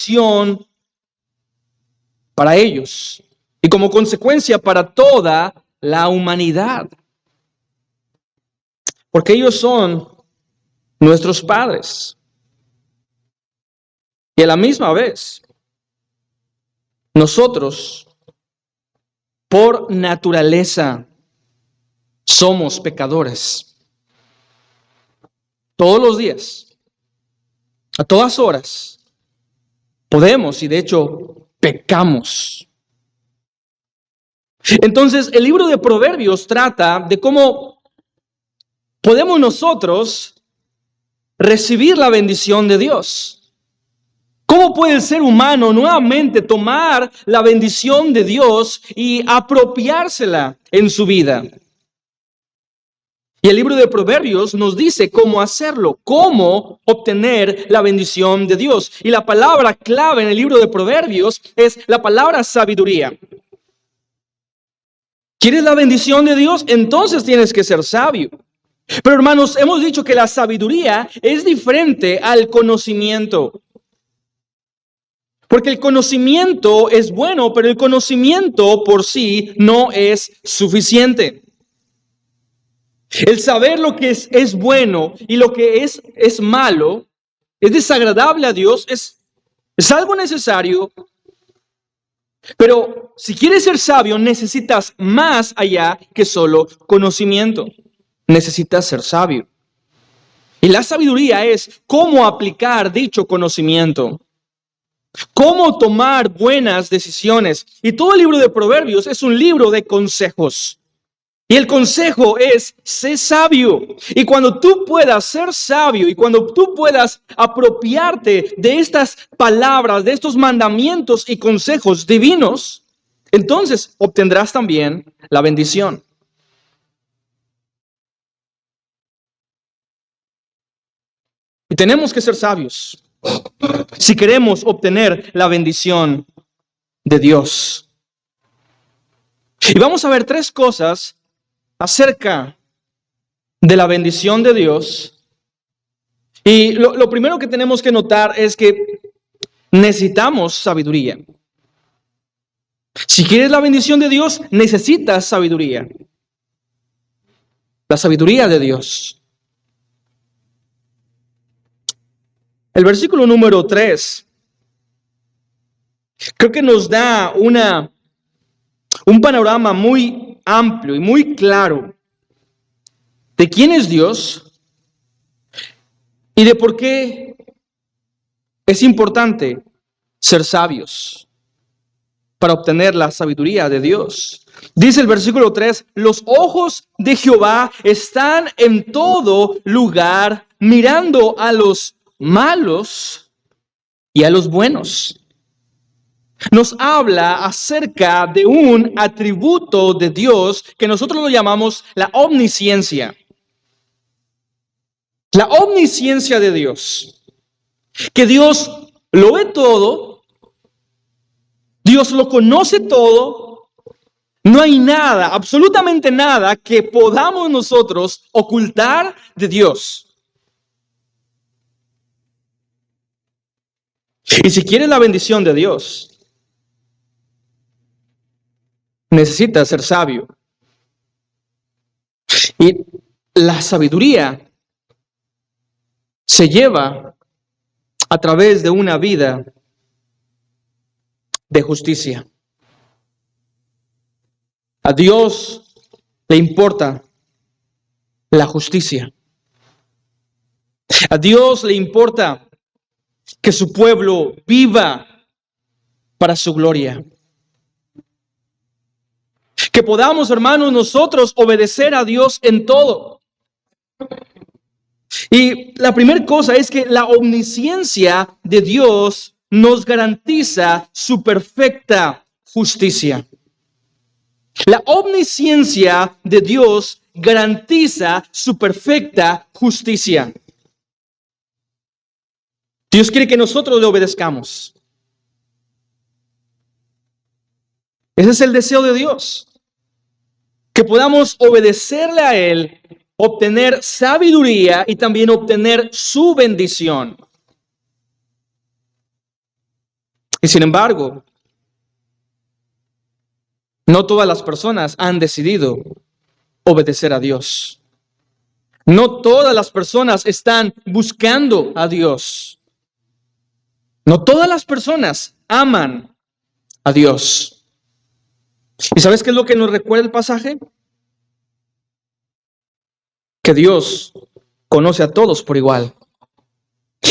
bendición para ellos y como consecuencia para toda la humanidad. Porque ellos son nuestros padres. Y a la misma vez, nosotros, por naturaleza, somos pecadores. Todos los días, a todas horas, podemos y de hecho pecamos. Entonces, el libro de Proverbios trata de cómo podemos nosotros recibir la bendición de Dios. ¿Cómo puede el ser humano nuevamente tomar la bendición de Dios y apropiársela en su vida? Y el libro de Proverbios nos dice cómo hacerlo, cómo obtener la bendición de Dios. Y la palabra clave en el libro de Proverbios es la palabra sabiduría. ¿Quieres la bendición de Dios? Entonces tienes que ser sabio. Pero hermanos, hemos dicho que la sabiduría es diferente al conocimiento. Porque el conocimiento es bueno, pero el conocimiento por sí no es suficiente. El saber lo que es bueno y lo que es malo, es desagradable a Dios, es algo necesario. Pero si quieres ser sabio, necesitas más allá que solo conocimiento. Necesitas ser sabio. Y la sabiduría es cómo aplicar dicho conocimiento. Cómo tomar buenas decisiones. Y todo el libro de Proverbios es un libro de consejos. Y el consejo es, sé sabio. Y cuando tú puedas ser sabio y cuando tú puedas apropiarte de estas palabras, de estos mandamientos y consejos divinos, entonces obtendrás también la bendición. Y tenemos que ser sabios si queremos obtener la bendición de Dios. Y vamos a ver tres cosas acerca de la bendición de Dios. Y lo primero que tenemos que notar es que necesitamos sabiduría. Si quieres la bendición de Dios, necesitas sabiduría. La sabiduría de Dios. El versículo número 3 creo que nos da un panorama muy amplio y muy claro de quién es Dios y de por qué es importante ser sabios para obtener la sabiduría de Dios. Dice el versículo 3, los ojos de Jehová están en todo lugar, mirando a los malos y a los buenos. Nos habla acerca de un atributo de Dios que nosotros lo llamamos la omnisciencia. La omnisciencia de Dios. Que Dios lo ve todo, Dios lo conoce todo, no hay nada, absolutamente nada que podamos nosotros ocultar de Dios. Y si quieres la bendición de Dios, necesitas ser sabio. Y la sabiduría se lleva a través de una vida de justicia. A Dios le importa la justicia. A Dios le importa que su pueblo viva para su gloria. Que podamos, hermanos, nosotros obedecer a Dios en todo. Y la primera cosa es que la omnisciencia de Dios nos garantiza su perfecta justicia. La omnisciencia de Dios garantiza su perfecta justicia. Dios quiere que nosotros le obedezcamos. Ese es el deseo de Dios. Que podamos obedecerle a Él, obtener sabiduría y también obtener su bendición. Y sin embargo, no todas las personas han decidido obedecer a Dios. No todas las personas están buscando a Dios. No todas las personas aman a Dios. ¿Y sabes qué es lo que nos recuerda el pasaje? Que Dios conoce a todos por igual.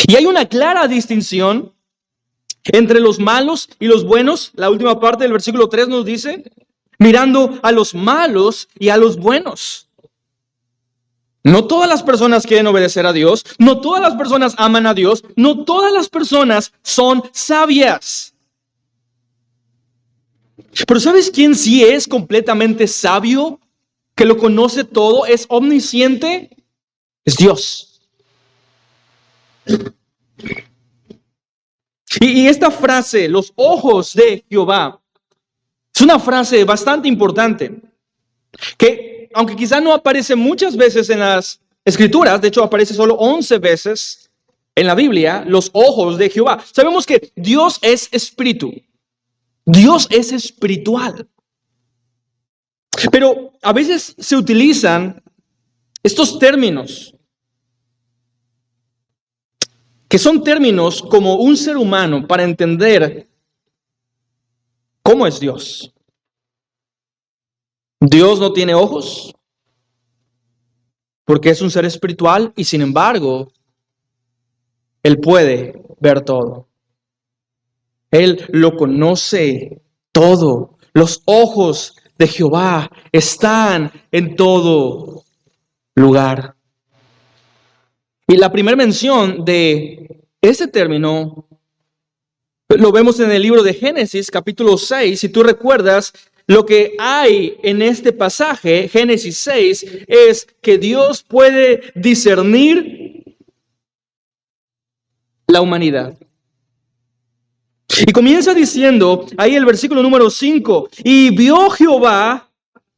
Y hay una clara distinción entre los malos y los buenos. La última parte del versículo 3 nos dice, mirando a los malos y a los buenos. No todas las personas quieren obedecer a Dios, no todas las personas aman a Dios, no todas las personas son sabias. Pero ¿sabes quién sí es completamente sabio? Que lo conoce todo, es omnisciente, es Dios. Y esta frase, los ojos de Jehová, es una frase bastante importante, que aunque quizá no aparece muchas veces en las Escrituras, de hecho aparece solo 11 veces en la Biblia, los ojos de Jehová. Sabemos que Dios es espíritu, Dios es espiritual. Pero a veces se utilizan estos términos, que son términos como un ser humano para entender cómo es Dios. Dios no tiene ojos porque es un ser espiritual y sin embargo, Él puede ver todo. Él lo conoce todo. Los ojos de Jehová están en todo lugar. Y la primera mención de ese término lo vemos en el libro de Génesis, capítulo 6. Si tú recuerdas, lo que hay en este pasaje, Génesis 6, es que Dios puede discernir la humanidad. Y comienza diciendo ahí el versículo número 5, y vio Jehová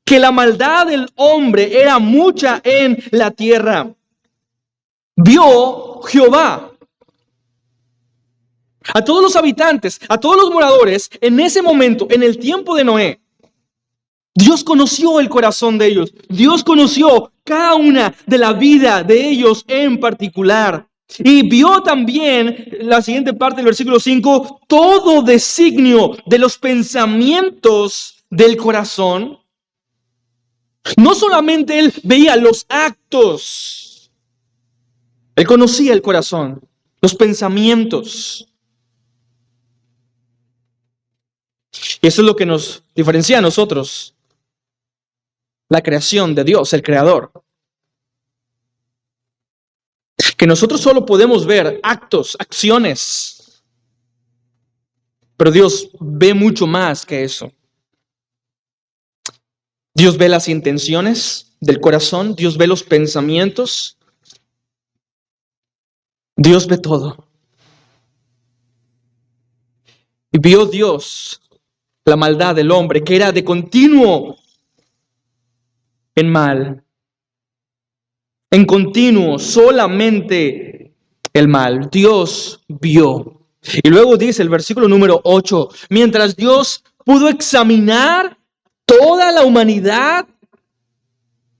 que la maldad del hombre era mucha en la tierra. Vio Jehová a todos los habitantes, a todos los moradores, en ese momento, en el tiempo de Noé. Dios conoció el corazón de ellos. Dios conoció cada una de la vida de ellos en particular. Y vio también, la siguiente parte del versículo 5, todo designio de los pensamientos del corazón. No solamente él veía los actos, él conocía el corazón, los pensamientos. Y eso es lo que nos diferencia a nosotros. La creación de Dios, el creador. Que nosotros solo podemos ver actos, acciones. Pero Dios ve mucho más que eso. Dios ve las intenciones del corazón. Dios ve los pensamientos. Dios ve todo. Y vio Dios la maldad del hombre, que era de continuo en mal. En continuo, solamente el mal. Dios vio. Y luego dice el versículo número 8, mientras Dios pudo examinar toda la humanidad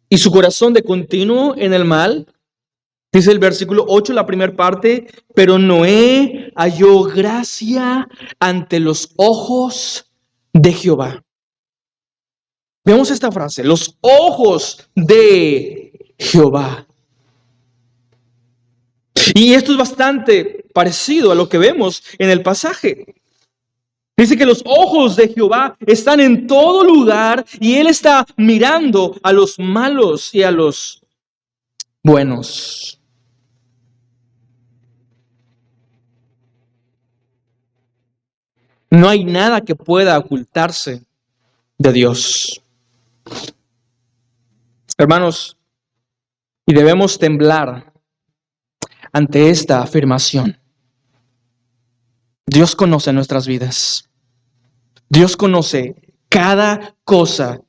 y su corazón de continuo en el mal, dice el versículo 8, la primera parte, pero Noé halló gracia ante los ojos de Jehová. Veamos esta frase, los ojos de Jehová. Y esto es bastante parecido a lo que vemos en el pasaje. Dice que los ojos de Jehová están en todo lugar y Él está mirando a los malos y a los buenos. No hay nada que pueda ocultarse de Dios. Hermanos, y debemos temblar ante esta afirmación. Dios conoce nuestras vidas. Dios conoce cada cosa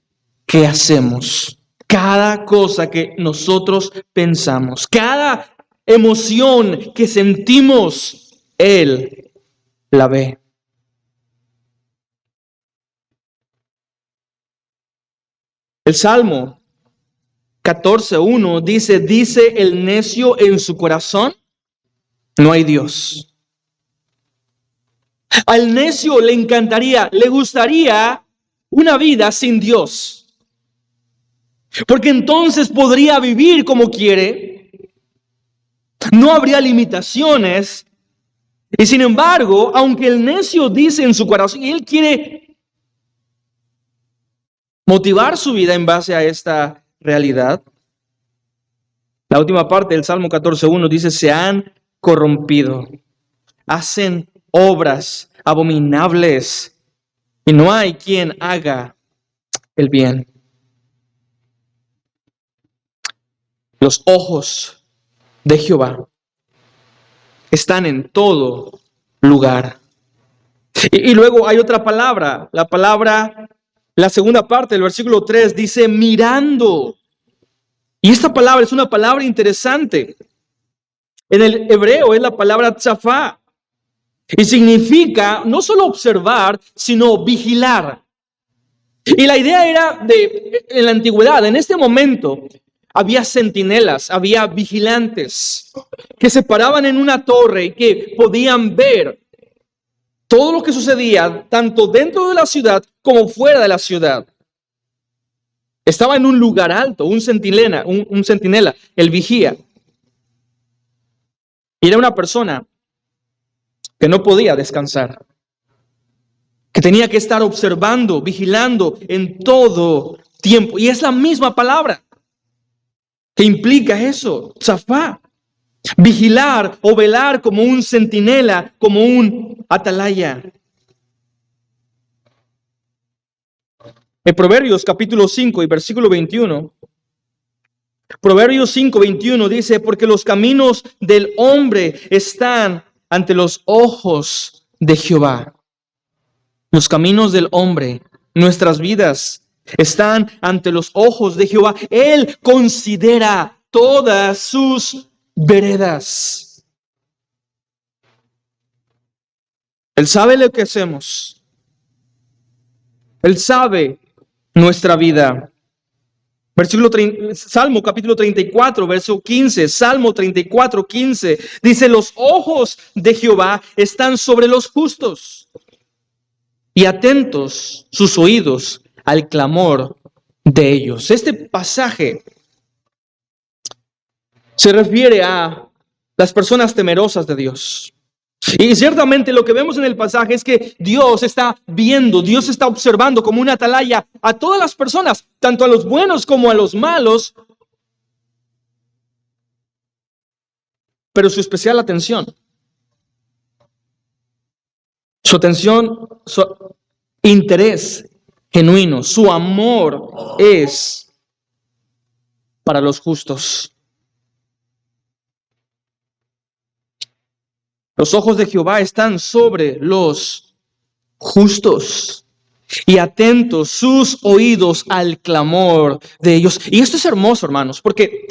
que hacemos, cada cosa que nosotros pensamos, cada emoción que sentimos, Él la ve. El Salmo 14:1 dice el necio en su corazón, no hay Dios. Al necio le encantaría, le gustaría una vida sin Dios. Porque entonces podría vivir como quiere, no habría limitaciones. Y sin embargo, aunque el necio dice en su corazón, y él quiere motivar su vida en base a esta realidad, la última parte del Salmo 14:1 dice, se han corrompido, hacen obras abominables y no hay quien haga el bien. Los ojos de Jehová están en todo lugar. Y luego hay otra palabra, la segunda parte del versículo 3 dice mirando. Y esta palabra es una palabra interesante. En el hebreo es la palabra tzafá. Y significa no solo observar, sino vigilar. Y la idea era en la antigüedad, en este momento, había centinelas, había vigilantes que se paraban en una torre y que podían ver todo lo que sucedía tanto dentro de la ciudad como fuera de la ciudad. Estaba en un lugar alto, un centinela, el vigía. Y era una persona que no podía descansar, que tenía que estar observando, vigilando en todo tiempo. Y es la misma palabra que implica eso, tzafá. Vigilar o velar como un centinela, como un atalaya. En Proverbios capítulo 5 y versículo 21, Proverbios 5:21 dice, porque los caminos del hombre están ante los ojos de Jehová. Los caminos del hombre, nuestras vidas, están ante los ojos de Jehová. Él considera todas sus veredas. Él sabe lo que hacemos. Él sabe nuestra vida. Salmo capítulo 34, verso 15. Salmo 34, 15. Dice, los ojos de Jehová están sobre los justos y atentos sus oídos al clamor de ellos. Este pasaje se refiere a las personas temerosas de Dios. Y ciertamente lo que vemos en el pasaje es que Dios está viendo, Dios está observando como una atalaya a todas las personas, tanto a los buenos como a los malos, pero su especial atención, su atención, su interés genuino, su amor es para los justos. Los ojos de Jehová están sobre los justos y atentos sus oídos al clamor de ellos. Y esto es hermoso, hermanos, porque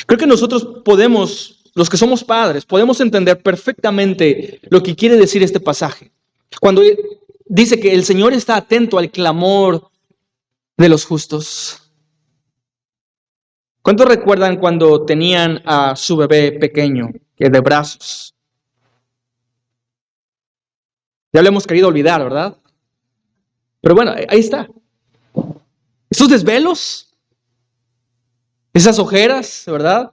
creo que nosotros podemos, los que somos padres, podemos entender perfectamente lo que quiere decir este pasaje. Cuando dice que el Señor está atento al clamor de los justos. ¿Cuántos recuerdan cuando tenían a su bebé pequeño, que de brazos? Ya lo hemos querido olvidar, ¿verdad? Pero bueno, ahí está. Esos desvelos, esas ojeras, ¿verdad?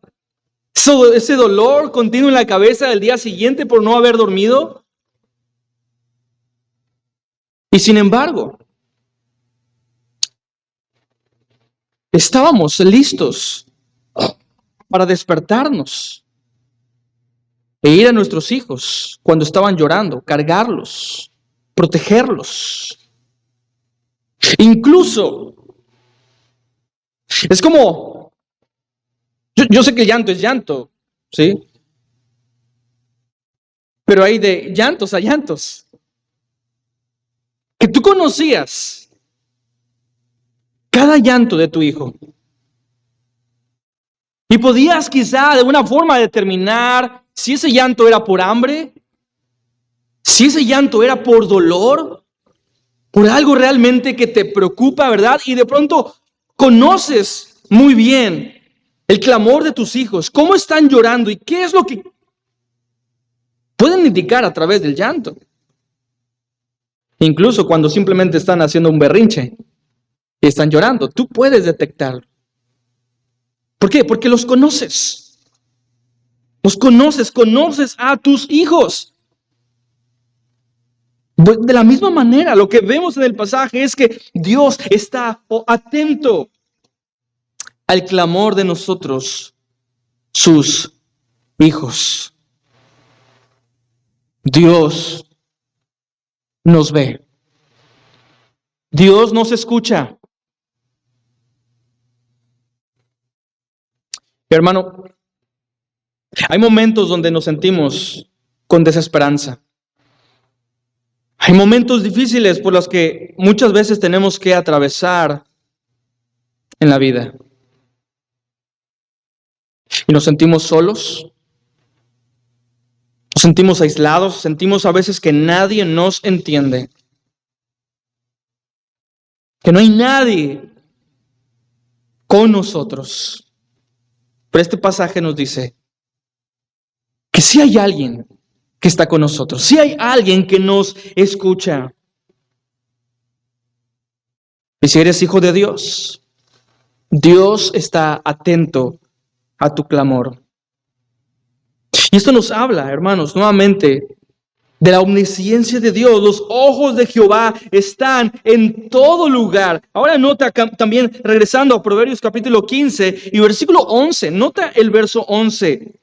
Ese dolor continuo en la cabeza del día siguiente por no haber dormido. Y sin embargo, estábamos listos para despertarnos e ir a nuestros hijos cuando estaban llorando, cargarlos, protegerlos. Incluso, es como, yo sé que el llanto es llanto, ¿sí? Pero hay de llantos a llantos. Que tú conocías cada llanto de tu hijo. Y podías quizá de una forma determinar si ese llanto era por hambre, si ese llanto era por dolor, por algo realmente que te preocupa, ¿verdad? Y de pronto conoces muy bien el clamor de tus hijos, cómo están llorando y qué es lo que pueden indicar a través del llanto. Incluso cuando simplemente están haciendo un berrinche y están llorando, tú puedes detectarlo. ¿Por qué? Porque los conoces. Los conoces a tus hijos. De la misma manera, lo que vemos en el pasaje es que Dios está atento al clamor de nosotros, sus hijos. Dios nos ve. Dios nos escucha. Hermano, hay momentos donde nos sentimos con desesperanza. Hay momentos difíciles por los que muchas veces tenemos que atravesar en la vida. Y nos sentimos solos, nos sentimos aislados, sentimos a veces que nadie nos entiende. Que no hay nadie con nosotros. Pero este pasaje nos dice que sí hay alguien que está con nosotros, sí hay alguien que nos escucha. Y si eres hijo de Dios, Dios está atento a tu clamor. Y esto nos habla, hermanos, nuevamente de la omnisciencia de Dios. Los ojos de Jehová están en todo lugar. Ahora nota también, regresando a Proverbios capítulo 15 y versículo 11, nota el verso 11.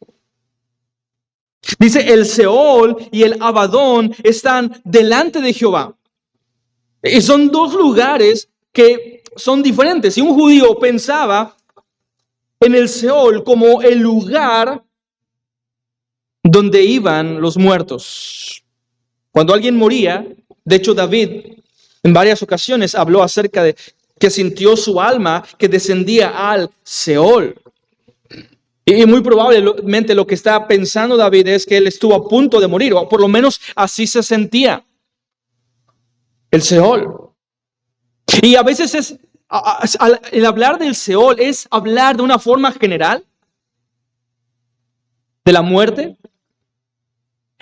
Dice, el Seol y el Abadón están delante de Jehová. Y son dos lugares que son diferentes. Si un judío pensaba en el Seol como el lugar donde iban los muertos. Cuando alguien moría, de hecho David en varias ocasiones habló acerca de que sintió su alma que descendía al Seol. Y muy probablemente lo que está pensando David es que él estuvo a punto de morir, o por lo menos así se sentía. El Seol. Y a veces el hablar del Seol es hablar de una forma general de la muerte,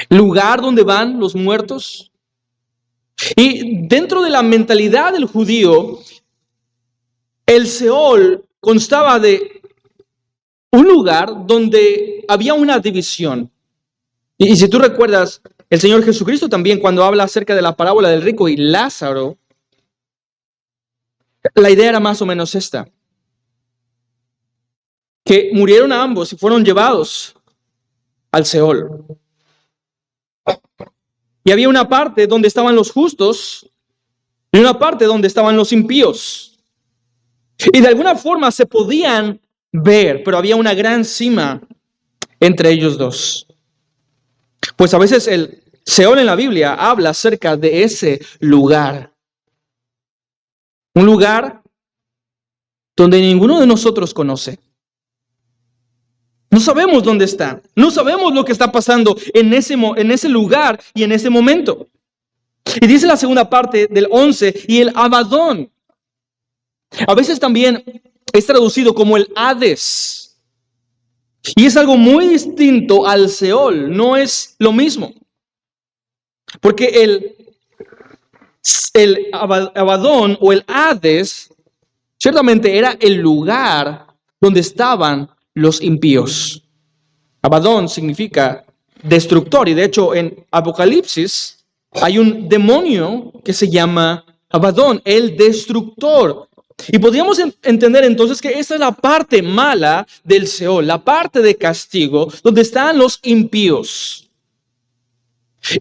lugar donde van los muertos. Y dentro de la mentalidad del judío, el Seol constaba de un lugar donde había una división. Y si tú recuerdas, el Señor Jesucristo también cuando habla acerca de la parábola del rico y Lázaro, la idea era más o menos esta. Que murieron a ambos y fueron llevados al Seol. Y había una parte donde estaban los justos y una parte donde estaban los impíos. Y de alguna forma se podían ver, pero había una gran cima entre ellos dos. Pues a veces el Seol en la Biblia habla acerca de ese lugar. Un lugar donde ninguno de nosotros conoce. No sabemos dónde está. No sabemos lo que está pasando en ese lugar y en ese momento. Y dice la segunda parte del 11, y el Abadón. A veces también es traducido como el Hades. Y es algo muy distinto al Seol. No es lo mismo. Porque el Abadón o el Hades ciertamente era el lugar donde estaban los impíos. Abadón significa destructor, y de hecho en Apocalipsis hay un demonio que se llama Abadón, el destructor. Y podríamos entender entonces que esa es la parte mala del Seol, la parte de castigo, donde están los impíos.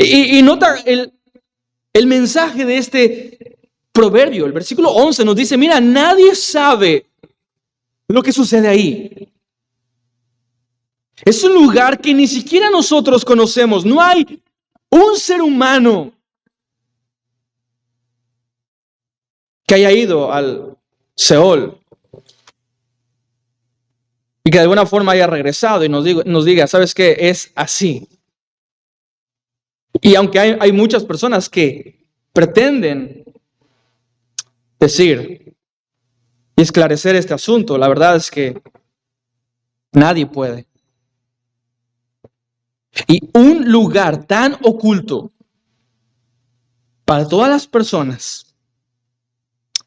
Y nota el mensaje de este proverbio, el versículo 11 nos dice, mira, nadie sabe lo que sucede ahí. Es un lugar que ni siquiera nosotros conocemos. No hay un ser humano que haya ido al Seol y que de alguna forma haya regresado y nos diga, ¿sabes qué? Es así. Y aunque hay muchas personas que pretenden decir y esclarecer este asunto. La verdad es que nadie puede. Y un lugar tan oculto para todas las personas,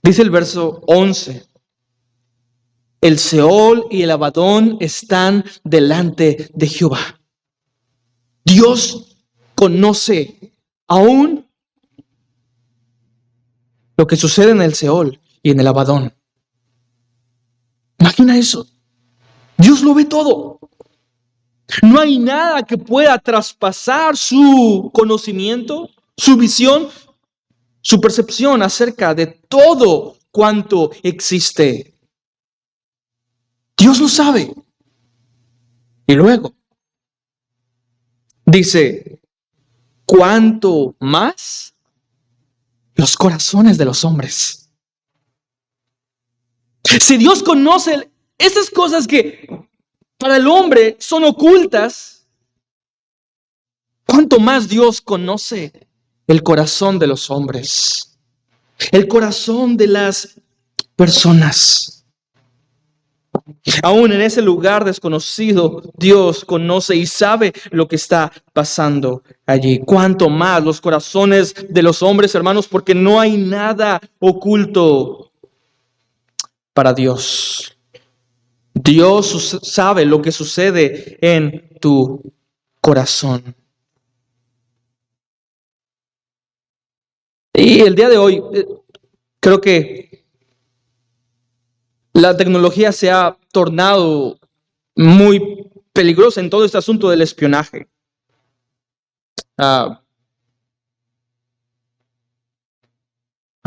dice el verso 11, el Seol y el Abadón están delante de Jehová. Dios conoce aún lo que sucede en el Seol y en el Abadón. Imagina eso. Dios lo ve todo. No hay nada que pueda traspasar su conocimiento, su visión, su percepción acerca de todo cuanto existe. Dios lo sabe. Y luego dice, ¿cuánto más los corazones de los hombres? Si Dios conoce esas cosas que para el hombre son ocultas, ¿cuánto más Dios conoce el corazón de los hombres? El corazón de las personas. Aún en ese lugar desconocido, Dios conoce y sabe lo que está pasando allí. Cuánto más los corazones de los hombres, hermanos, porque no hay nada oculto para Dios. Dios sabe lo que sucede en tu corazón. Y el día de hoy, creo que la tecnología se ha tornado muy peligrosa en todo este asunto del espionaje. Hay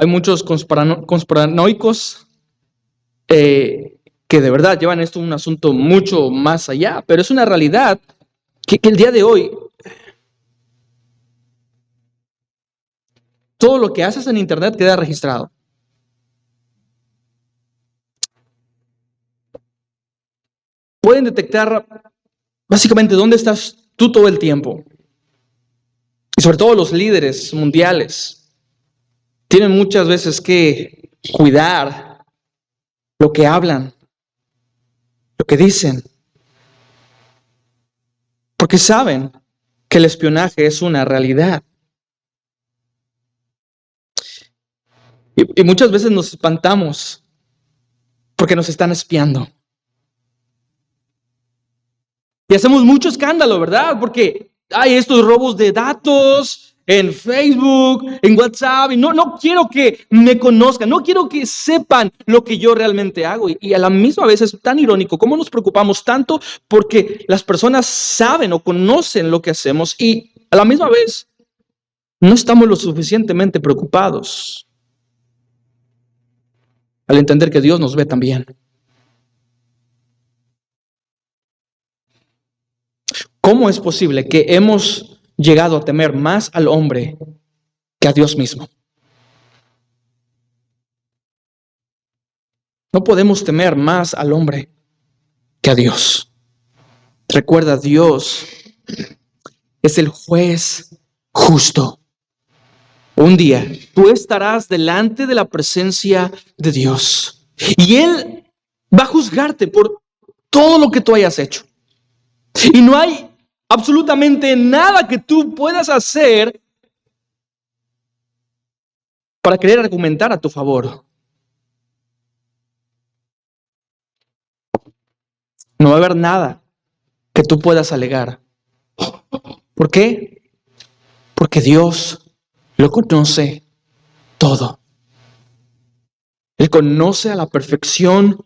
muchos conspiranoicos que de verdad llevan esto un asunto mucho más allá, pero es una realidad que el día de hoy todo lo que haces en internet queda registrado. Pueden detectar básicamente dónde estás tú todo el tiempo. Y sobre todo los líderes mundiales tienen muchas veces que cuidar lo que hablan, lo que dicen, porque saben que el espionaje es una realidad. Y muchas veces nos espantamos porque nos están espiando. Y hacemos mucho escándalo, ¿verdad? Porque hay estos robos de datos en Facebook, en WhatsApp, y no quiero que me conozcan, no quiero que sepan lo que yo realmente hago. Y a la misma vez es tan irónico cómo nos preocupamos tanto porque las personas saben o conocen lo que hacemos y a la misma vez no estamos lo suficientemente preocupados al entender que Dios nos ve también. ¿Cómo es posible que hemos llegado a temer más al hombre que a Dios mismo? No podemos temer más al hombre que a Dios. Recuerda, Dios es el juez justo. Un día tú estarás delante de la presencia de Dios y Él va a juzgarte por todo lo que tú hayas hecho. Y no hay absolutamente nada que tú puedas hacer para querer argumentar a tu favor. No va a haber nada que tú puedas alegar. ¿Por qué? Porque Dios lo conoce todo. Él conoce a la perfección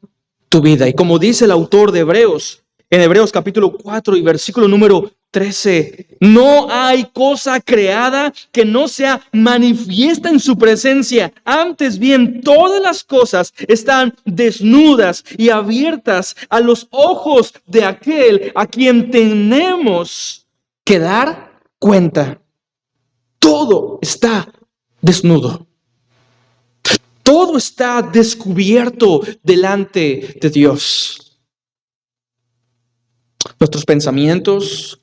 tu vida. Y como dice el autor de Hebreos, en Hebreos capítulo 4 y versículo número 13, no hay cosa creada que no sea manifiesta en su presencia. Antes bien, todas las cosas están desnudas y abiertas a los ojos de aquel a quien tenemos que dar cuenta. Todo está desnudo. Todo está descubierto delante de Dios. Nuestros pensamientos,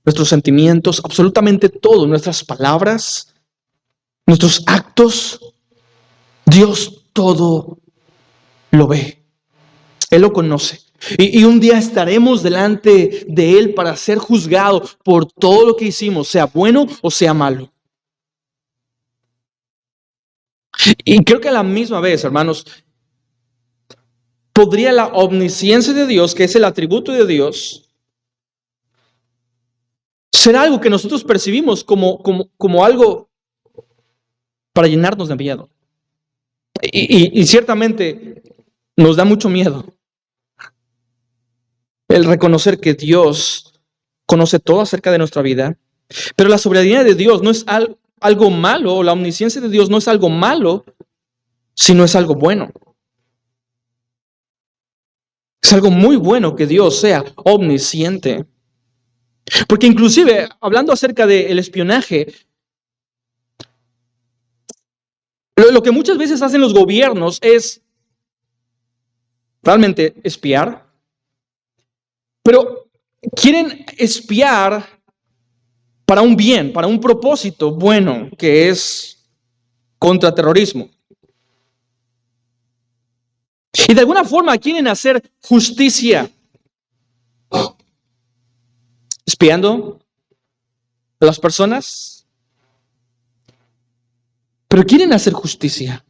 nuestros sentimientos, absolutamente todo, nuestras palabras, nuestros actos, Dios todo lo ve. Él lo conoce. Y un día estaremos delante de Él para ser juzgado por todo lo que hicimos, sea bueno o sea malo. Y creo que a la misma vez, hermanos, podría la omnisciencia de Dios, que es el atributo de Dios, ser algo que nosotros percibimos como algo para llenarnos de miedo. Y ciertamente nos da mucho miedo el reconocer que Dios conoce todo acerca de nuestra vida, pero la soberanía de Dios no es algo malo, o la omnisciencia de Dios no es algo malo, sino es algo bueno. Es algo muy bueno que Dios sea omnisciente. Porque inclusive, hablando acerca del espionaje, lo que muchas veces hacen los gobiernos es realmente espiar, pero quieren espiar para un bien, para un propósito bueno, que es contraterrorismo. Y de alguna forma quieren hacer justicia, espiando a las personas, pero quieren hacer justicia.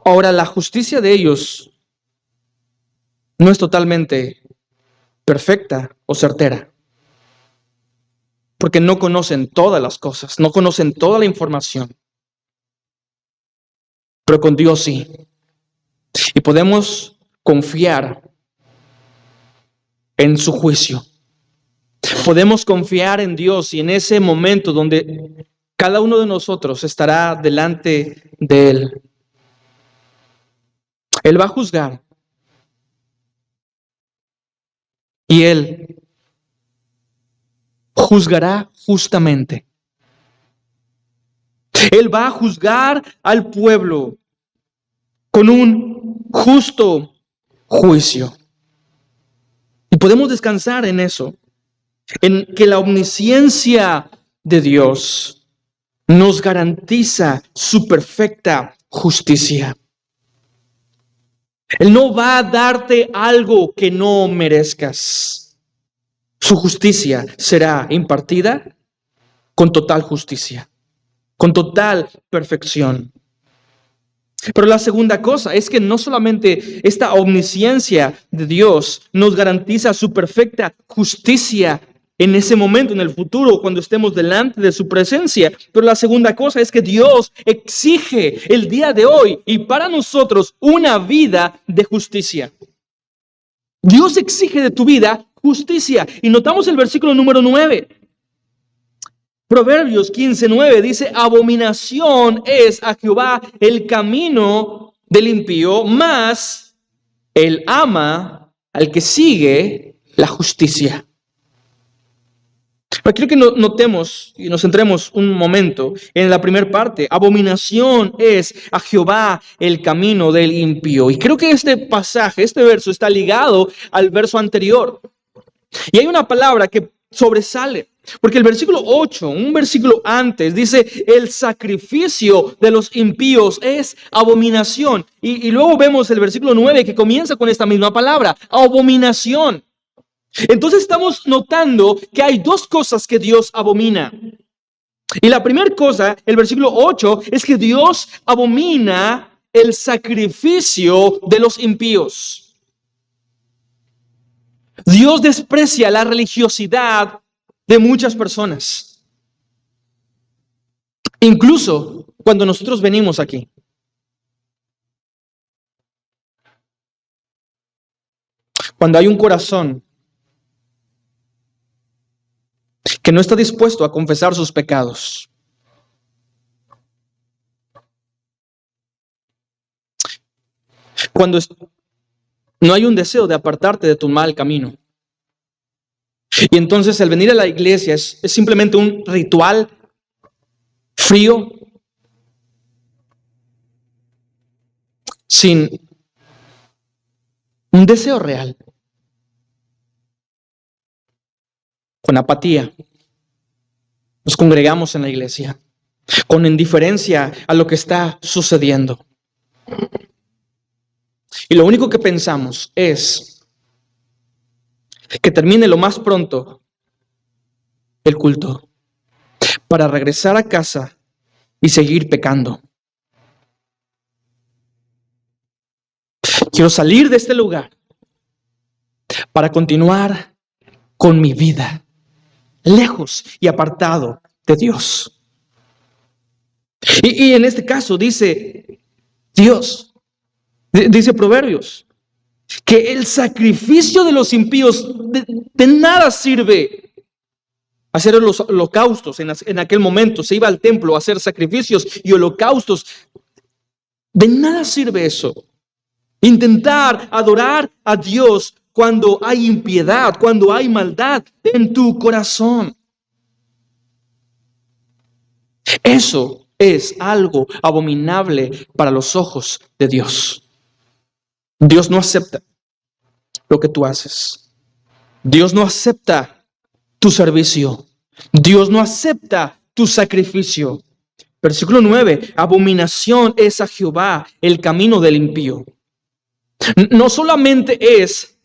Ahora, la justicia de ellos no es totalmente perfecta o certera, porque no conocen todas las cosas, no conocen toda la información, pero con Dios sí. Y podemos confiar en su juicio. Podemos confiar en Dios y en ese momento donde cada uno de nosotros estará delante de Él. Él va a juzgar. Y Él juzgará justamente. Él va a juzgar al pueblo con un justo juicio. Y podemos descansar en eso, en que la omnisciencia de Dios nos garantiza su perfecta justicia. Él no va a darte algo que no merezcas. Su justicia será impartida con total justicia, con total perfección. Pero la segunda cosa es que no solamente esta omnisciencia de Dios nos garantiza su perfecta justicia en ese momento, en el futuro, cuando estemos delante de su presencia, pero la segunda cosa es que Dios exige el día de hoy y para nosotros una vida de justicia. Dios exige de tu vida justicia. Y notamos el versículo número 9. Proverbios 15:9 dice: abominación es a Jehová el camino del impío, mas él ama al que sigue la justicia. Pero quiero que notemos y nos centremos un momento en la primera parte. Abominación es a Jehová el camino del impío. Y creo que este pasaje, este verso está ligado al verso anterior. Y hay una palabra que sobresale, porque el versículo 8, un versículo antes, dice: el sacrificio de los impíos es abominación. Y luego vemos el versículo 9 que comienza con esta misma palabra, abominación. Entonces estamos notando que hay dos cosas que Dios abomina. Y la primera cosa, el versículo 8, es que Dios abomina el sacrificio de los impíos. Dios desprecia la religiosidad de muchas personas. Incluso cuando nosotros venimos aquí. Cuando hay un corazón que no está dispuesto a confesar sus pecados. Cuando no hay un deseo de apartarte de tu mal camino. Y entonces el venir a la iglesia es simplemente un ritual frío, sin un deseo real, con apatía. Nos congregamos en la iglesia. con indiferencia a lo que está sucediendo. Y lo único que pensamos es que termine lo más pronto el culto para regresar a casa y seguir pecando. Quiero salir de este lugar para continuar con mi vida, lejos y apartado de Dios. Y en este caso dice Dios, dice Proverbios, que el sacrificio de los impíos de nada sirve. Hacer los holocaustos en aquel momento, se iba al templo a hacer sacrificios y holocaustos. De nada sirve eso. Intentar adorar a Dios cuando hay impiedad, cuando hay maldad en tu corazón. Eso es algo abominable para los ojos de Dios. Dios no acepta lo que tú haces. Dios no acepta tu servicio. Dios no acepta tu sacrificio. Versículo 9, abominación es a Jehová el camino del impío. No solamente es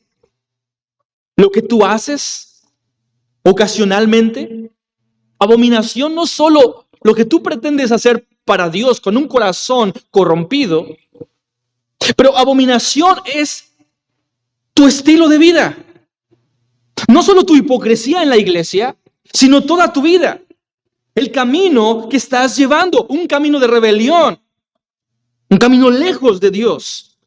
lo que tú haces ocasionalmente. Abominación no solo lo que tú pretendes hacer para Dios con un corazón corrompido, pero abominación es tu estilo de vida. No solo tu hipocresía en la iglesia, sino toda tu vida. El camino que estás llevando, un camino de rebelión, un camino lejos de Dios.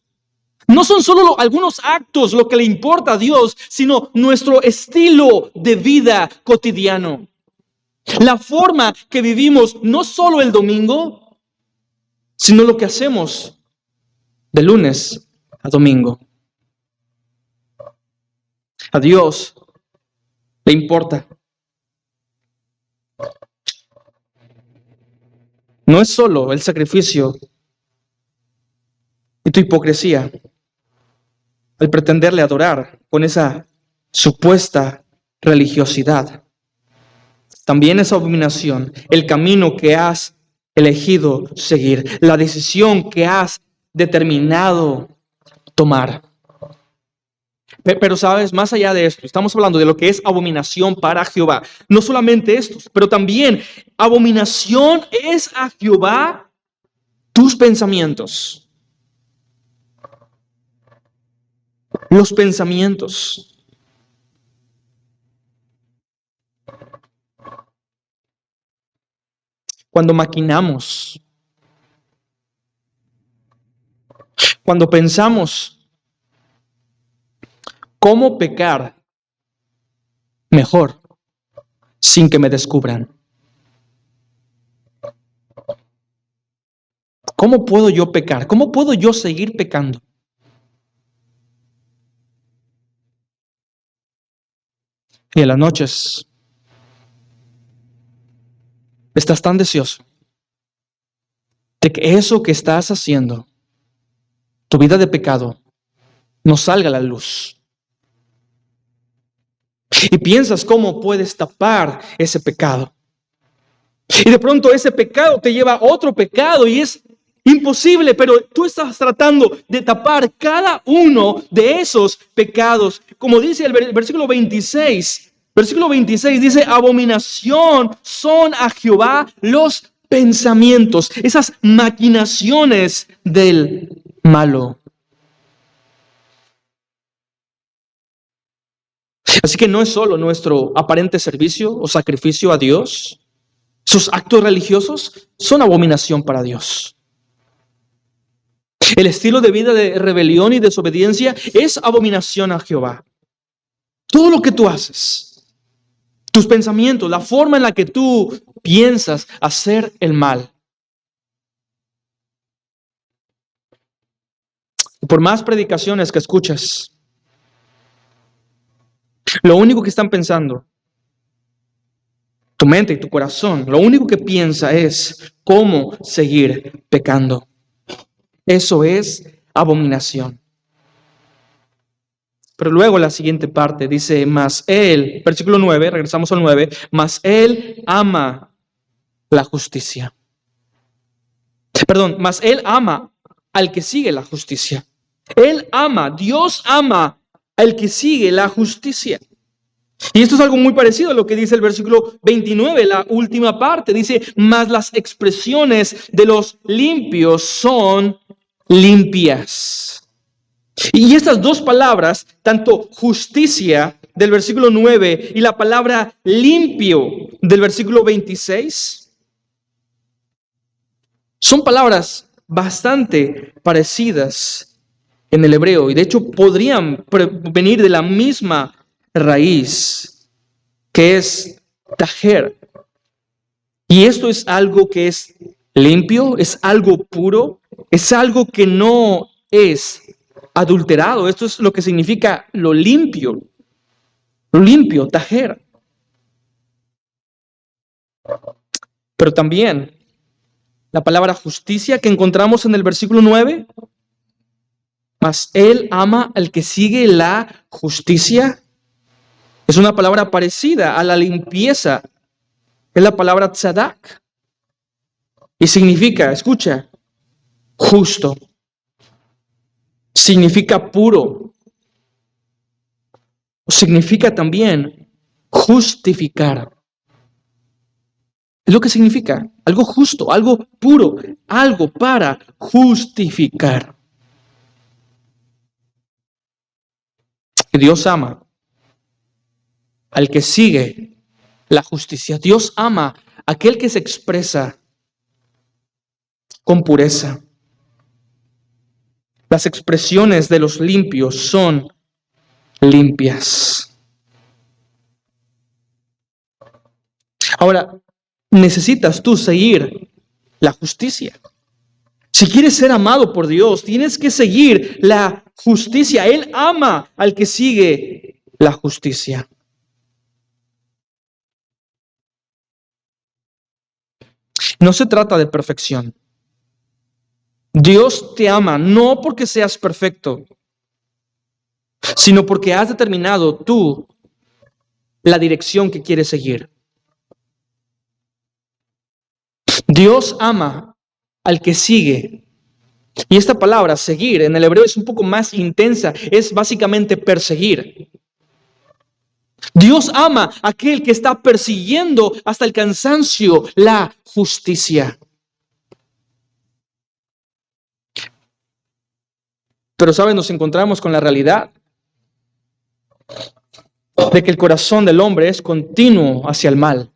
No son solo algunos actos lo que le importa a Dios, sino nuestro estilo de vida cotidiano. La forma que vivimos no solo el domingo, sino lo que hacemos de lunes a domingo. A Dios le importa. No es solo el sacrificio y tu hipocresía al pretenderle adorar con esa supuesta religiosidad. También es abominación el camino que has elegido seguir, la decisión que has determinado tomar. Pero sabes, más allá de esto, estamos hablando de lo que es abominación para Jehová. No solamente esto, pero también abominación es a Jehová tus pensamientos. Los pensamientos. Cuando maquinamos, cuando pensamos cómo pecar mejor sin que me descubran. ¿Cómo puedo yo pecar? ¿Cómo puedo yo seguir pecando? Y en las noches estás tan deseoso de que eso que estás haciendo, tu vida de pecado, no salga a la luz. Y piensas cómo puedes tapar ese pecado. Y de pronto ese pecado te lleva a otro pecado y es imposible, pero tú estás tratando de tapar cada uno de esos pecados. Como dice el versículo 26. Versículo 26 dice, abominación son a Jehová los pensamientos, esas maquinaciones del malo. Así que no es solo nuestro aparente servicio o sacrificio a Dios. Sus actos religiosos son abominación para Dios. El estilo de vida de rebelión y desobediencia es abominación a Jehová. Todo lo que tú haces, tus pensamientos, la forma en la que tú piensas hacer el mal. Por más predicaciones que escuches, lo único que están pensando, tu mente y tu corazón, lo único que piensa es cómo seguir pecando. Eso es abominación. Pero luego la siguiente parte dice, mas él, versículo 9, regresamos al 9, mas él ama la justicia. Perdón, mas Él ama al que sigue la justicia. Él ama, Dios ama al que sigue la justicia. Y esto es algo muy parecido a lo que dice el versículo 29, la última parte. Dice, mas las expresiones de los limpios son limpias. Y estas dos palabras, tanto justicia del versículo 9 y la palabra limpio del versículo 26, son palabras bastante parecidas en el hebreo. Y de hecho podrían venir de la misma raíz, que es tajer. Y esto es algo que es limpio, es algo puro, es algo que no es adulterado. Esto es lo que significa lo limpio, tajer. Pero también la palabra justicia que encontramos en el versículo 9, mas Él ama al que sigue la justicia, es una palabra parecida a la limpieza. Es la palabra tzadak. Y significa, escucha, justo. Significa puro. Significa también justificar. Es lo que significa. Algo justo, algo puro, algo para justificar. Dios ama al que sigue la justicia. Dios ama a aquel que se expresa con pureza. Las expresiones de los limpios son limpias. Ahora, necesitas tú seguir la justicia. Si quieres ser amado por Dios, tienes que seguir la justicia. Él ama al que sigue la justicia. No se trata de perfección. Dios te ama no porque seas perfecto, sino porque has determinado tú la dirección que quieres seguir. Dios ama al que sigue. Y esta palabra, seguir, en el hebreo es un poco más intensa, es básicamente perseguir. Dios ama a aquel que está persiguiendo hasta el cansancio la justicia. Pero, ¿saben? Nos encontramos con la realidad de que el corazón del hombre es continuo hacia el mal.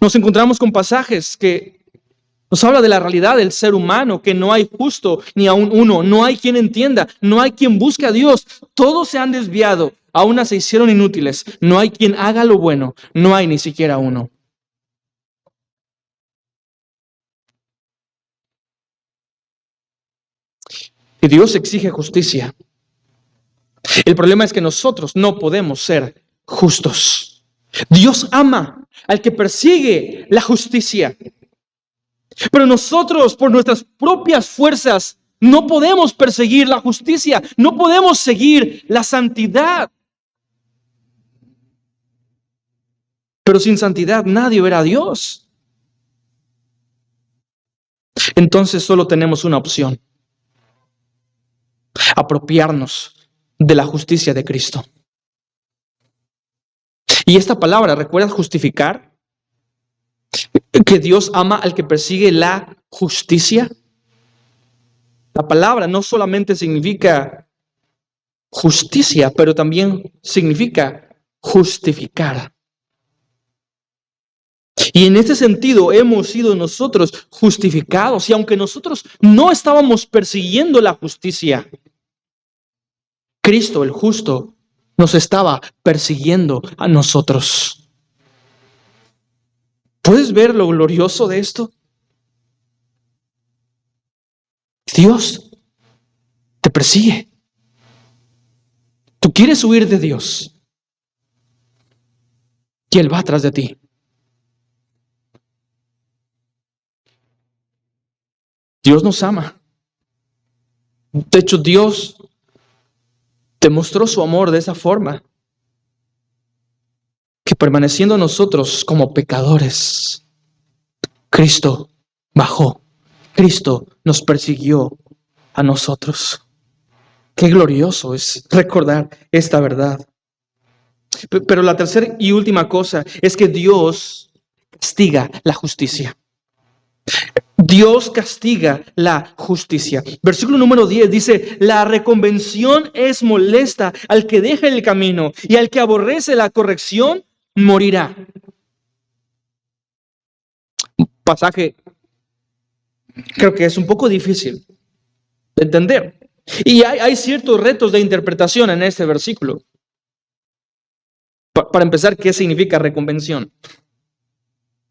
Nos encontramos con pasajes que nos habla de la realidad del ser humano, que no hay justo ni aún uno, no hay quien entienda, no hay quien busque a Dios. Todos se han desviado, a una se hicieron inútiles. No hay quien haga lo bueno, no hay ni siquiera uno. Y Dios exige justicia. El problema es que nosotros no podemos ser justos. Dios ama al que persigue la justicia. Pero nosotros, por nuestras propias fuerzas, no podemos perseguir la justicia, no podemos seguir la santidad. Pero sin santidad nadie verá a Dios. Entonces solo tenemos una opción: apropiarnos de la justicia de Cristo. Y esta palabra, ¿recuerdas justificar? Que Dios ama al que persigue la justicia. La palabra no solamente significa justicia, pero también significa justificar. Y en ese sentido hemos sido nosotros justificados. Y aunque nosotros no estábamos persiguiendo la justicia, Cristo el justo nos estaba persiguiendo a nosotros. ¿Puedes ver lo glorioso de esto? Dios te persigue. Tú quieres huir de Dios y Él va atrás de ti. Dios nos ama. De hecho, Dios demostró su amor de esa forma, que permaneciendo nosotros como pecadores, Cristo bajó. Cristo nos persiguió a nosotros. Qué glorioso es recordar esta verdad. Pero la tercera y última cosa es que Dios castiga la justicia. Dios castiga la justicia. Versículo número 10 dice: la reconvención es molesta al que deja el camino, y al que aborrece la corrección morirá. Pasaje creo que es un poco difícil de entender. Y hay ciertos retos de interpretación en este versículo. Para empezar, ¿qué significa reconvención?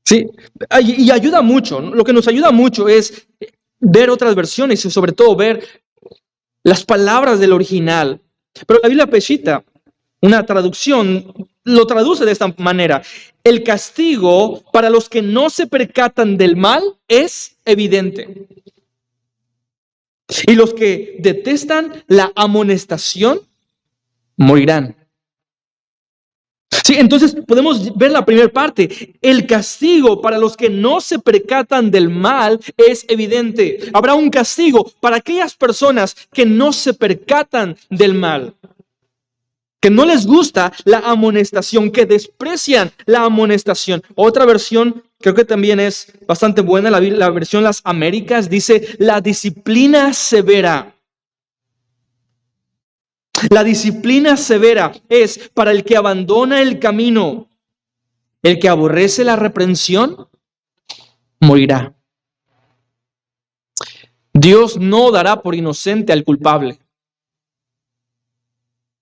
Sí, y ayuda mucho. Lo que nos ayuda mucho es ver otras versiones y sobre todo ver las palabras del original. Pero la Biblia Peshitta, una traducción, lo traduce de esta manera: el castigo para los que no se percatan del mal es evidente. Y los que detestan la amonestación morirán. Sí, entonces podemos ver la primera parte. El castigo para los que no se percatan del mal es evidente. Habrá un castigo para aquellas personas que no se percatan del mal, que no les gusta la amonestación, que desprecian la amonestación. Otra versión, creo que también es bastante buena, la versión Las Américas, dice la disciplina severa. La disciplina severa es para el que abandona el camino. El que aborrece la reprensión morirá. Dios no dará por inocente al culpable.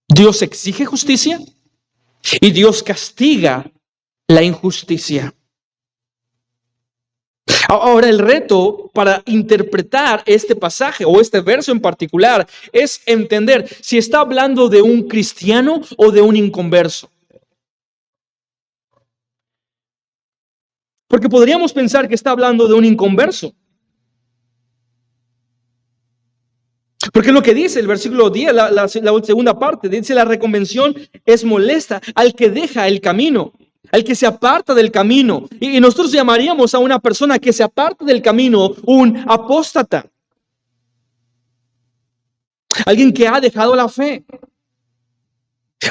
Dios exige justicia y Dios castiga la injusticia. Ahora, el reto para interpretar este pasaje o este verso en particular es entender si está hablando de un cristiano o de un inconverso. Porque podríamos pensar que está hablando de un inconverso. Porque lo que dice el versículo 10, la segunda parte, dice: la reconvención es molesta al que deja el camino, al que se aparta del camino. Y nosotros llamaríamos a una persona que se aparta del camino un apóstata. Alguien que ha dejado la fe.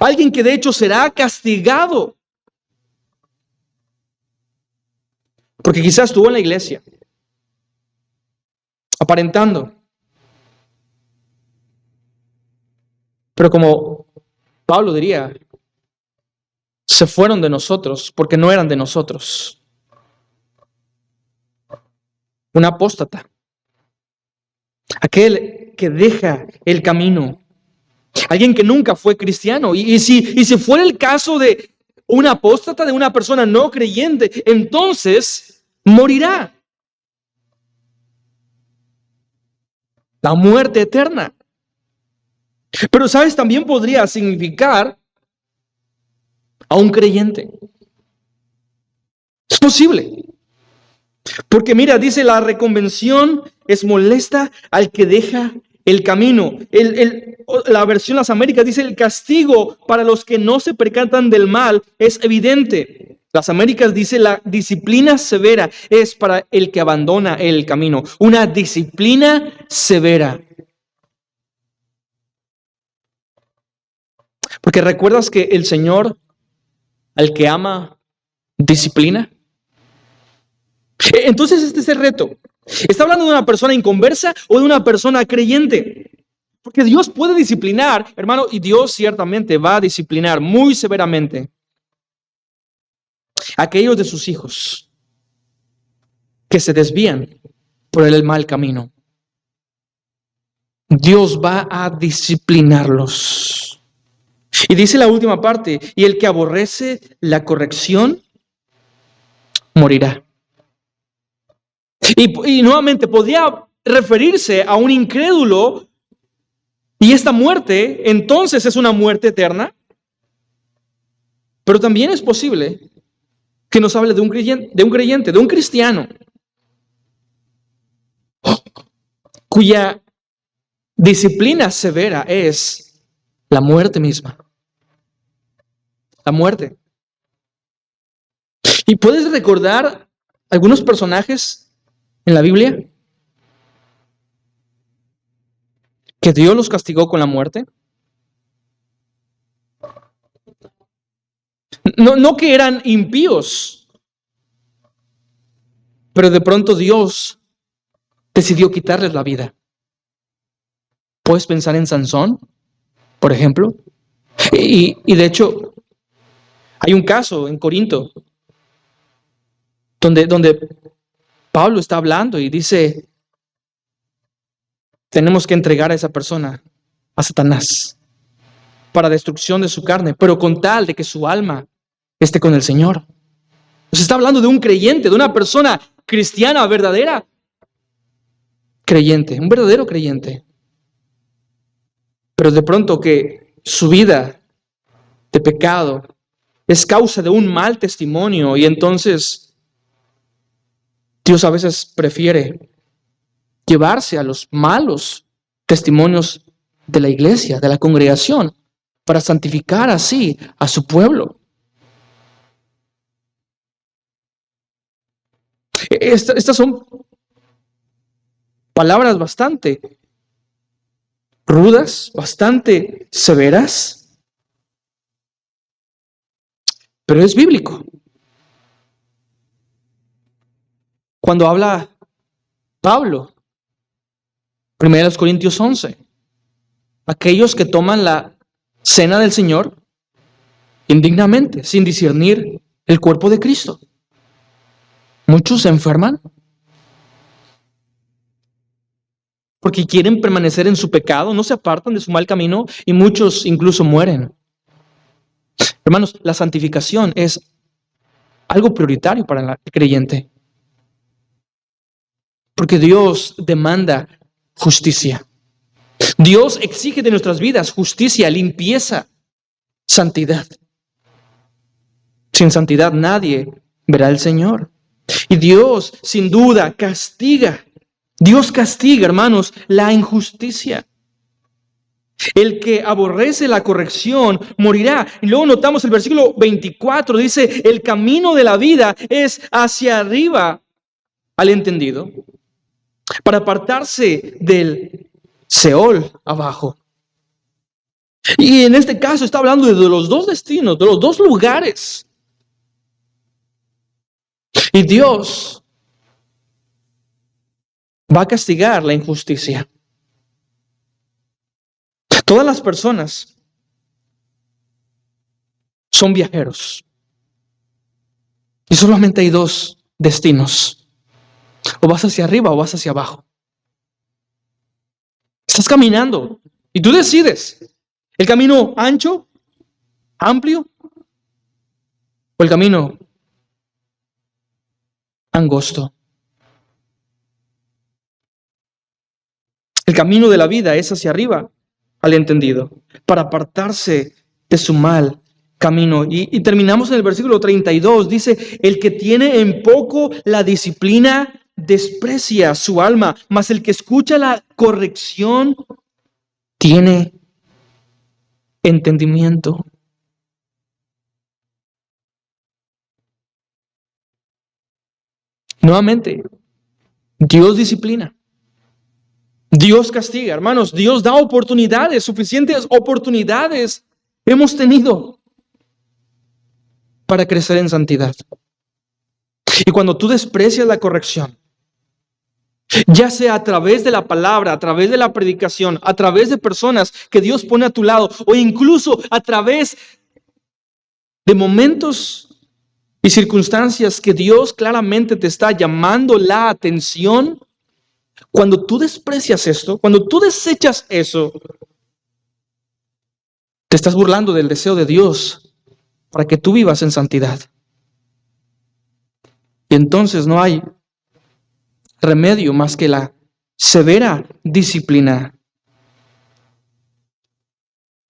Alguien que de hecho será castigado. Porque quizás estuvo en la iglesia, aparentando. Pero como Pablo diría, se fueron de nosotros porque no eran de nosotros. Un apóstata. Aquel que deja el camino. Alguien que nunca fue cristiano. Y si fuera el caso de un apóstata, de una persona no creyente, entonces morirá. La muerte eterna. Pero, ¿sabes? También podría significar a un creyente. Es posible. Porque mira, dice: la reconvención es molesta al que deja el camino. La versión Las Américas dice: el castigo para los que no se percatan del mal es evidente. Las Américas dice: la disciplina severa es para el que abandona el camino. Una disciplina severa. Porque recuerdas que el Señor, al que ama, disciplina. Entonces este es el reto. ¿Está hablando de una persona inconversa o de una persona creyente? Porque Dios puede disciplinar, hermano, y Dios ciertamente va a disciplinar muy severamente a aquellos de sus hijos que se desvían por el mal camino. Dios va a disciplinarlos. Y dice la última parte: y el que aborrece la corrección morirá. Y nuevamente podría referirse a un incrédulo, y esta muerte entonces es una muerte eterna. Pero también es posible que nos hable de un creyente, de un cristiano, cuya disciplina severa es la muerte misma. La muerte. Y puedes recordar algunos personajes en la Biblia que Dios los castigó con la muerte? No que eran impíos, pero de pronto Dios decidió quitarles la vida. ¿Puedes pensar en Sansón, por ejemplo? Y de hecho, hay un caso en Corinto donde Pablo está hablando y dice, tenemos que entregar a esa persona a Satanás para destrucción de su carne, pero con tal de que su alma esté con el Señor. Se está hablando de un creyente, de una persona cristiana verdadera. Creyente, un verdadero creyente. Pero de pronto que su vida de pecado es causa de un mal testimonio y entonces Dios a veces prefiere llevarse a los malos testimonios de la iglesia, de la congregación, para santificar así a su pueblo. Estas son palabras bastante rudas, bastante severas, pero es bíblico. Cuando habla Pablo, 1 Corintios 11, aquellos que toman la cena del Señor indignamente, sin discernir el cuerpo de Cristo. Muchos se enferman porque quieren permanecer en su pecado, no se apartan de su mal camino y muchos incluso mueren. Hermanos, la santificación es algo prioritario para el creyente, porque Dios demanda justicia. Dios exige de nuestras vidas justicia, limpieza, santidad. Sin santidad nadie verá al Señor. Y Dios, sin duda, castiga. Dios castiga, hermanos, la injusticia. El que aborrece la corrección morirá. Y luego notamos el versículo 24, dice, el camino de la vida es hacia arriba al entendido, para apartarse del Seol abajo. Y en este caso está hablando de los dos destinos, de los dos lugares. Y Dios va a castigar la injusticia. Todas las personas son viajeros. Y solamente hay dos destinos. O vas hacia arriba o vas hacia abajo. Estás caminando y tú decides. ¿El camino ancho, amplio? ¿O el camino angosto? El camino de la vida es hacia arriba, al entendido, para apartarse de su mal camino. Y terminamos en el versículo 32. Dice, el que tiene en poco la disciplina desprecia su alma, mas el que escucha la corrección tiene entendimiento. Nuevamente, Dios disciplina. Dios castiga, hermanos. Dios da oportunidades, suficientes oportunidades hemos tenido para crecer en santidad. Y cuando tú desprecias la corrección, ya sea a través de la palabra, a través de la predicación, a través de personas que Dios pone a tu lado, o incluso a través de momentos y circunstancias que Dios claramente te está llamando la atención, cuando tú desprecias esto, cuando tú desechas eso, te estás burlando del deseo de Dios para que tú vivas en santidad. Y entonces no hay remedio más que la severa disciplina.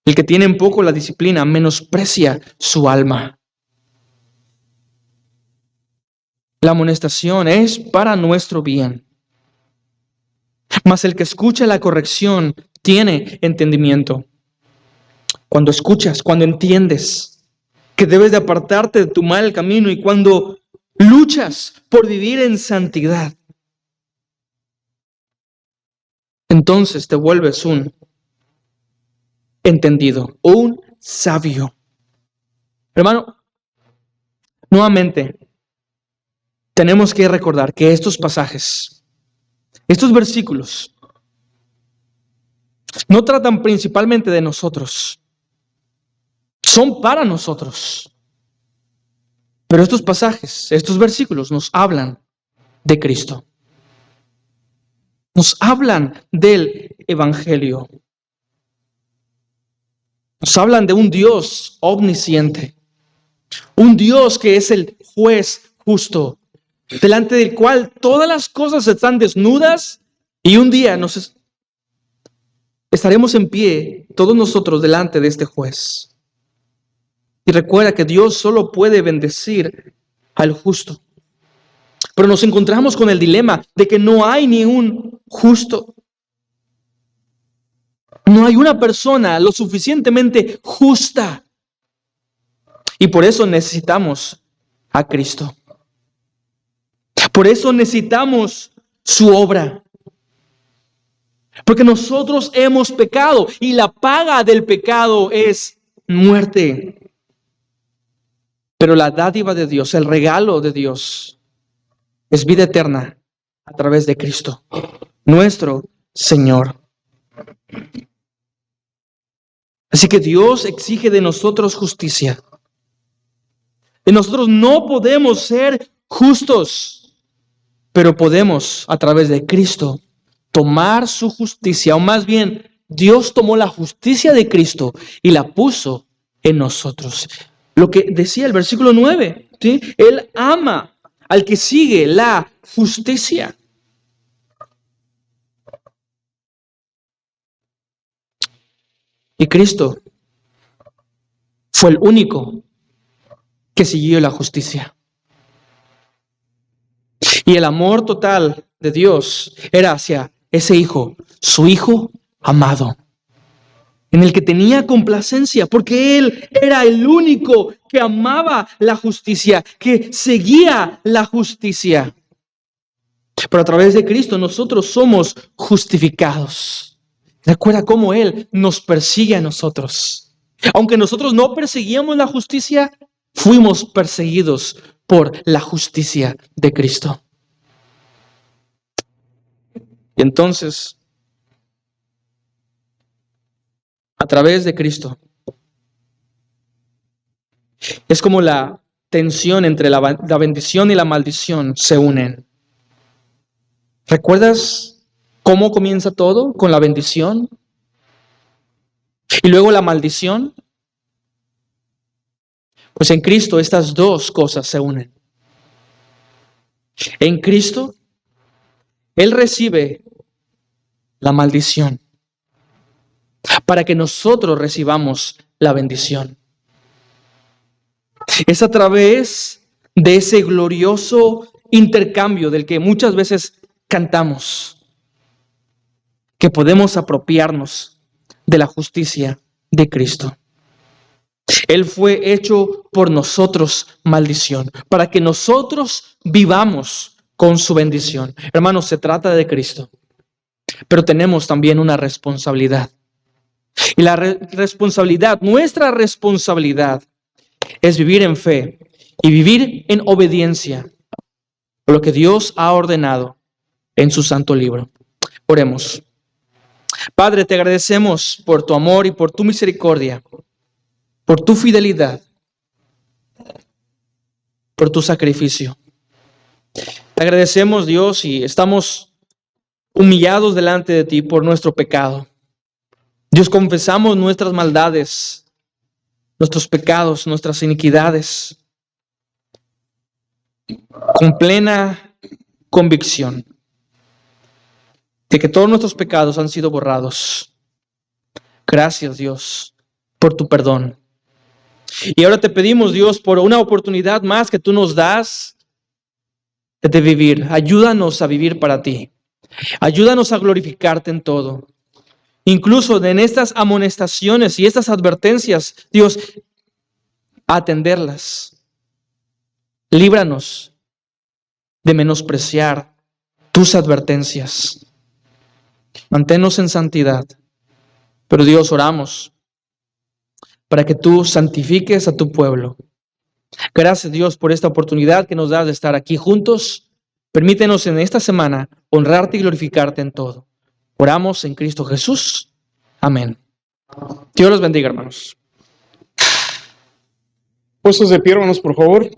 El que tiene en poco la disciplina menosprecia su alma. La amonestación es para nuestro bien. Mas el que escucha la corrección tiene entendimiento. Cuando escuchas, cuando entiendes que debes de apartarte de tu mal camino y cuando luchas por vivir en santidad, entonces te vuelves un entendido, un sabio. Hermano, nuevamente, tenemos que recordar que estos pasajes, estos versículos, no tratan principalmente de nosotros, son para nosotros. Pero estos pasajes, estos versículos nos hablan de Cristo. Nos hablan del Evangelio. Nos hablan de un Dios omnisciente. Un Dios que es el juez justo, delante del cual todas las cosas están desnudas y un día estaremos en pie, todos nosotros, delante de este juez. Y recuerda que Dios solo puede bendecir al justo. Pero nos encontramos con el dilema de que no hay ni un justo. No hay una persona lo suficientemente justa. Y por eso necesitamos a Cristo. Por eso necesitamos su obra. Porque nosotros hemos pecado y la paga del pecado es muerte. Pero la dádiva de Dios, el regalo de Dios, es vida eterna a través de Cristo, nuestro Señor. Así que Dios exige de nosotros justicia. Y nosotros no podemos ser justos, pero podemos, a través de Cristo, tomar su justicia, o más bien, Dios tomó la justicia de Cristo y la puso en nosotros. Lo que decía el versículo 9, ¿sí? Él ama al que sigue la justicia. Y Cristo fue el único que siguió la justicia. Y el amor total de Dios era hacia ese hijo, su hijo amado, en el que tenía complacencia, porque Él era el único que amaba la justicia, que seguía la justicia. Pero a través de Cristo nosotros somos justificados. Recuerda cómo Él nos persigue a nosotros. Aunque nosotros no perseguíamos la justicia, fuimos perseguidos por la justicia de Cristo. Y entonces, a través de Cristo, es como la tensión entre la bendición y la maldición se unen. ¿Recuerdas cómo comienza todo? Con la bendición y luego la maldición. Pues en Cristo estas dos cosas se unen. En Cristo, Él recibe la maldición para que nosotros recibamos la bendición. Es a través de ese glorioso intercambio del que muchas veces cantamos que podemos apropiarnos de la justicia de Cristo. Él fue hecho por nosotros maldición, para que nosotros vivamos con su bendición. Hermanos, se trata de Cristo, pero tenemos también una responsabilidad. Y la responsabilidad, nuestra responsabilidad, es vivir en fe y vivir en obediencia a lo que Dios ha ordenado en su santo libro. Oremos. Padre, te agradecemos por tu amor y por tu misericordia, por tu fidelidad, por tu sacrificio. Te agradecemos, Dios, y estamos humillados delante de ti por nuestro pecado. Dios, confesamos nuestras maldades, nuestros pecados, nuestras iniquidades, con plena convicción de que todos nuestros pecados han sido borrados. Gracias, Dios, por tu perdón. Y ahora te pedimos, Dios, por una oportunidad más que tú nos das de vivir. Ayúdanos a vivir para ti. Ayúdanos a glorificarte en todo. Incluso en estas amonestaciones y estas advertencias, Dios, a atenderlas. Líbranos de menospreciar tus advertencias. Manténnos en santidad. Pero Dios, oramos para que tú santifiques a tu pueblo. Gracias, Dios, por esta oportunidad que nos das de estar aquí juntos. Permítenos en esta semana honrarte y glorificarte en todo. Oramos en Cristo Jesús. Amén. Dios los bendiga, hermanos. Puestos de pie, hermanos, por favor.